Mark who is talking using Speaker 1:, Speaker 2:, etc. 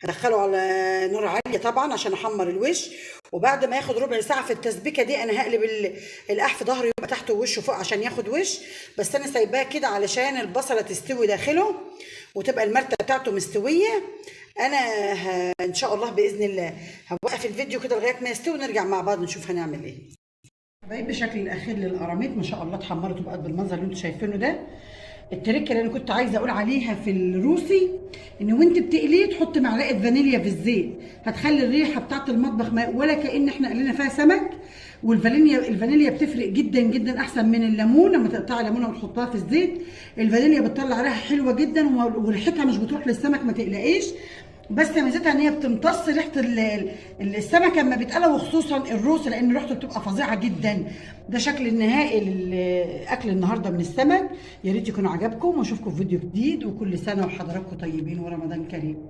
Speaker 1: هدخله على نار عاليه طبعا عشان احمر الوش. وبعد ما ياخد ربع ساعه في التسبيكه دي انا هقلب القحف ظهره يبقى تحته ووشه فوق عشان ياخد وش. بس انا سايباه كده علشان البصله تستوي داخله وتبقى المرته بتاعته مستويه. انا ان شاء الله باذن الله هوقف الفيديو كده لغايه ما يستوي ونرجع مع بعض نشوف هنعمل ايه. حبايبي بشكل الاخير للقراميط ما شاء الله اتحمرت وبقت بالمنظر اللي انتم شايفينه ده. التركه اللي انا كنت عايزه اقول عليها في الروسي ان وانت بتقليه تحط معلقه فانيليا في الزيت، هتخلي الريحه بتاعت المطبخ ولا كأن احنا قلينا فيها سمك. الفانيليا بتفرق جدا جدا احسن من الليمون. لما تقطعي ليمونه وتحطها في الزيت الفانيليا بتطلع ريحه حلوه جدا وريحتها مش بتروح للسمك ما تقلقيش. بس ميزتها ان هي بتمتص ريحه السمكه لما بيتقلى وخصوصا الروس لان ريحته بتبقى فظيعه جدا. ده شكل النهائي لاكل النهارده من السمك. يا ريت يكون عجبكم واشوفكم في فيديو جديد وكل سنه وحضراتكم طيبين ورمضان كريم.